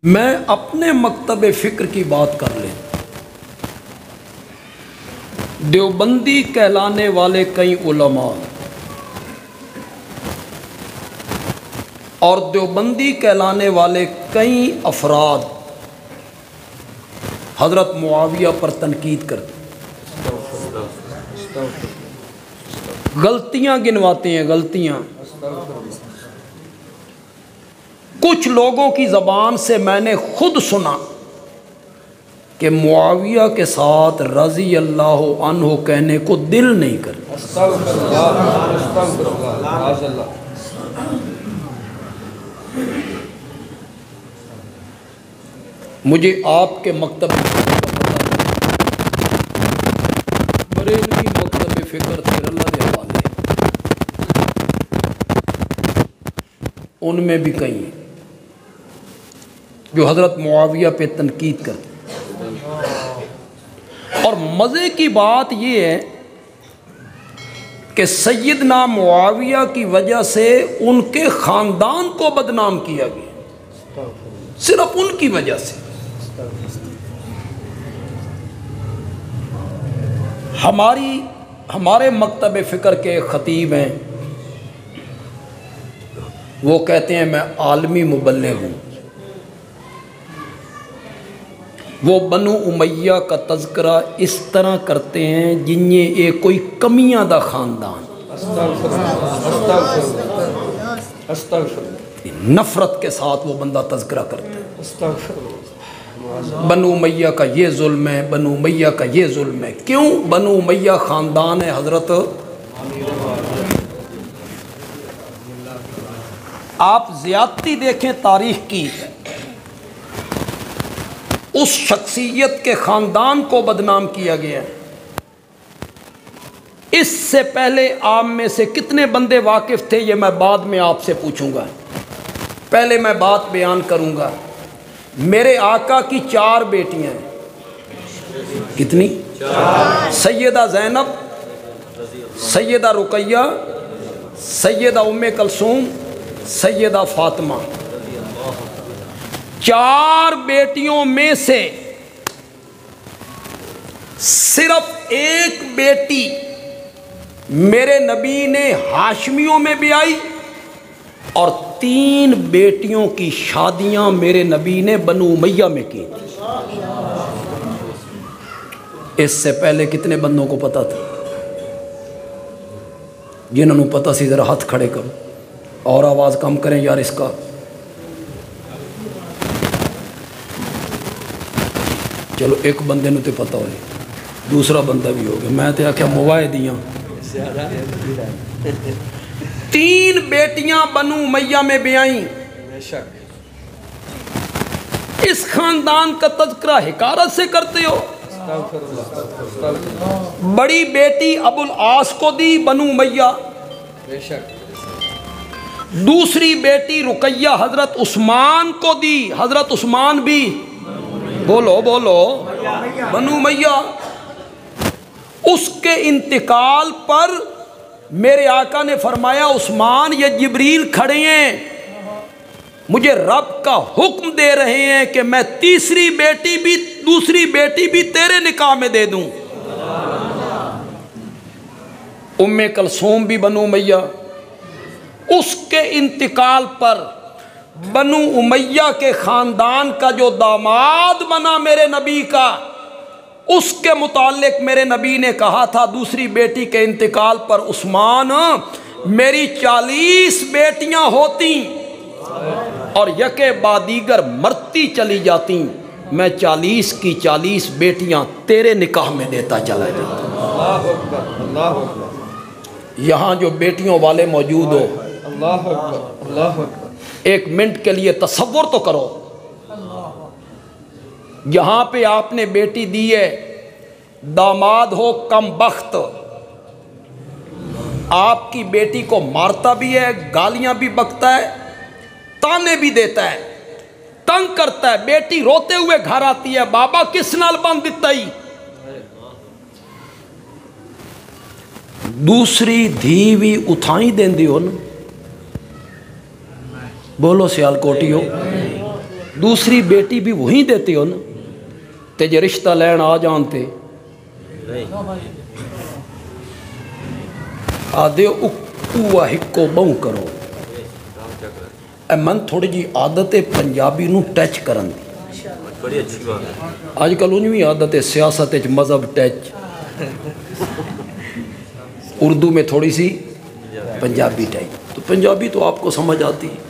मैं अपने मकतब फ़िक्र की बात कर ले। देवबंदी कहलाने वाले कई उलमा और देवबंदी कहलाने वाले कई अफराद हज़रत मुआविया पर तनकीद करते, गलतियां गिनवाते हैं। गलतियां कुछ लोगों की ज़बान से मैंने खुद सुना कि मुआविया के साथ रज़ी अल्लाह अन्हु कहने को दिल नहीं करता। मुझे आपके मकतब बरेलवी मकतब फ़िक्र थे अल्लाह के हवाले, उनमें भी कई हैं जो हज़रत मुआविया पे तनकीद करते। और मज़े की बात यह है कि सैयदना मुआविया की वजह से उनके ख़ानदान को बदनाम किया गया, सिर्फ उनकी वजह से। हमारे मकतब फ़िक्र के ख़तीब हैं, वो कहते हैं मैं आलमी मुबल्लिग़ हूँ। वो बनु उमैया का तज़किरा इस तरह करते हैं जिन्हें एक कोई कमियां दा ख़ानदान, नफ़रत के साथ वो बंदा तज़किरा करता है। बनु उमैया का ये जुल्म है, बनु उमैया का ये जुल्म है। क्यों? बनु उमैया ख़ानदान है हज़रत। आप ज़्यादती देखें तारीख़ की, उस शख्सियत के ख़ानदान को बदनाम किया गया है। इससे पहले आप में से कितने बंदे वाकिफ़ थे, ये मैं बाद में आपसे पूछूंगा। पहले मैं बात बयान करूंगा। मेरे आका की 4 बेटियां हैं। कितनी? 4। सैयदा ज़ैनब, सैयदा रुकैया, सैयदा उम्मे कलसूम, सैयदा फ़ातिमा। 4 बेटियों में से सिर्फ एक बेटी मेरे नबी ने हाशमियों में भी आई और 3 बेटियों की शादियां मेरे नबी ने बनु उमैया में की। इससे पहले कितने बंदों को पता था? जिन्होंने पता सी जरा हाथ खड़े करो और आवाज़ कम करें यार इसका। चलो एक बंदे ने तो पता हो, दूसरा बंदा भी हो गया। मैं तो आख्या मुवाए दियाँ। 3 बेटियां बनु उमैया में भी आईं। इस खानदान का तज़किरा हिकारत से करते हो। बड़ी बेटी अबुल आस को दी बनु उमैया, दूसरी बेटी रुकैया हज़रत उस्मान को दी। हज़रत उस्मान भी बोलो बोलो बनु उमैया। उसके इंतकाल पर मेरे आका ने फरमाया उस्मान ये जिब्रील खड़े हैं, मुझे रब का हुक्म दे रहे हैं कि मैं तीसरी बेटी भी दूसरी बेटी भी तेरे निकाह में दे दूं। उम्मे कलसूम भी बनु उमैया। उसके इंतकाल पर बनु उमैया के ख़ानदान का जो दामाद बना मेरे नबी का, उसके मुतालिक मेरे नबी ने कहा था दूसरी बेटी के इंतकाल पर उस्मान मेरी 40 बेटियां होती और यके बादीगर मरती चली जाती, मैं 40 की 40 बेटियां तेरे निकाह में देता चला जाता। यहाँ जो बेटियों वाले मौजूद हो, एक मिनट के लिए तसव्वुर तो करो, यहाँ पे आपने बेटी दी है, दामाद हो कम बख्त, आपकी बेटी को मारता भी है, गालियां भी बकता है, ताने भी देता है, तंग करता है। बेटी रोते हुए घर आती है, बाबा किस नाल बंद दिता ही। दूसरी धी भी उठाई देंदी हो ना, बोलो सियालकोटी हो। दूसरी बेटी भी वही देते हो ना, ते जे रिश्ता लैन आ जानते आदे उवा हिक्को बहु करो। मन थोड़ी जी आदत है पंजाबी नू टच करन दी, बड़ी अच्छी बात है। आजकल उन्हें भी आदत है सियासत मजहब टच, उर्दू में थोड़ी सी पंजाबी टाइप, तो पंजाबी तो आपको समझ आती है।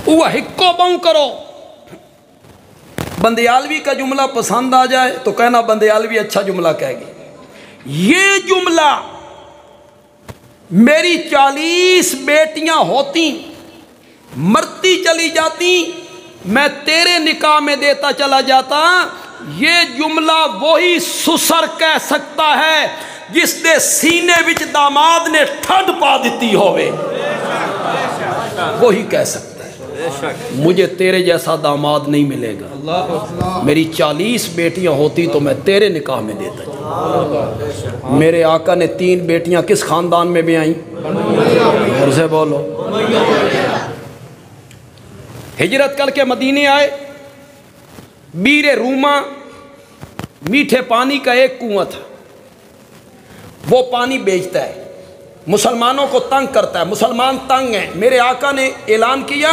वह हिक्को बहु करो। बंदयालवी का जुमला पसंद आ जाए तो कहना बंदयालवी अच्छा जुमला कहेगी। ये जुमला मेरी 40 बेटियां होती, मरती चली जाती, मैं तेरे निकाह में देता चला जाता, ये जुमला वही सुसर कह सकता है जिसने सीने विच दामाद ने ठंड पा दी होवे, वही कह सकता है। मुझे तेरे जैसा दामाद नहीं मिलेगा। मेरी 40 बेटियां होती तो मैं तेरे निकाह में देता। मेरे आका ने 3 बेटियां किस खानदान में भी आई? और से बोलो। हिजरत करके मदीने आए। बीरे रूमा मीठे पानी का एक कुआं था, वो पानी बेचता है, मुसलमानों को तंग करता है, मुसलमान तंग हैं। मेरे आका ने ऐलान किया,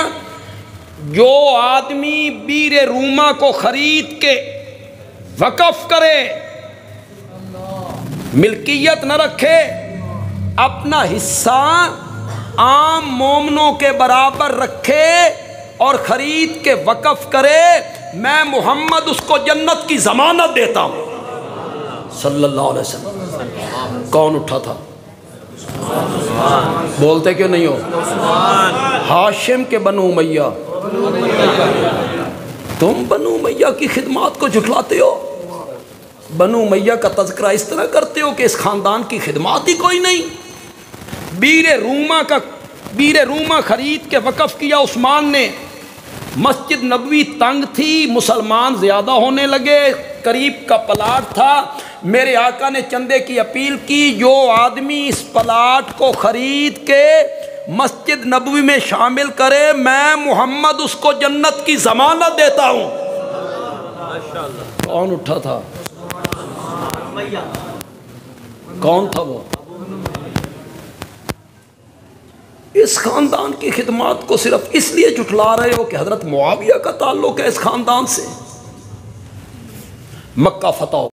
जो आदमी बीरे रूमा को खरीद के वक़फ़ करे, मिल्कियत न रखे, अपना हिस्सा आम मोमनों के बराबर रखे और ख़रीद के वक़फ़ करे, मैं मोहम्मद उसको जन्नत की ज़मानत देता हूँ सल्लल्लाहु अलैहि वसल्लम। कौन उठा था? बोलते क्यों नहीं हो? हाशिम के बनु उमैया। तुम बनु उमैया की खिदमत को झुठलाते हो। बनु उमैया का तज़किरा इस तरह करते हो कि इस ख़ानदान की खिदमत ही कोई नहीं। बीरे रूमा ख़रीद के वक़फ़ किया उस्मान ने। मस्जिद नबवी तंग थी, मुसलमान ज़्यादा होने लगे, करीब का प्लाट था। मेरे आका ने चंदे की अपील की, जो आदमी इस प्लाट को ख़रीद के मस्जिद नबवी में शामिल करे, मैं मोहम्मद उसको जन्नत की ज़मानत देता हूँ। कौन उठा था? कौन था वो? इस खानदान की खिदमत को सिर्फ इसलिए जुटला रहे हो कि हजरत मुआविया का ताल्लुक है इस खानदान से। मक्का फतह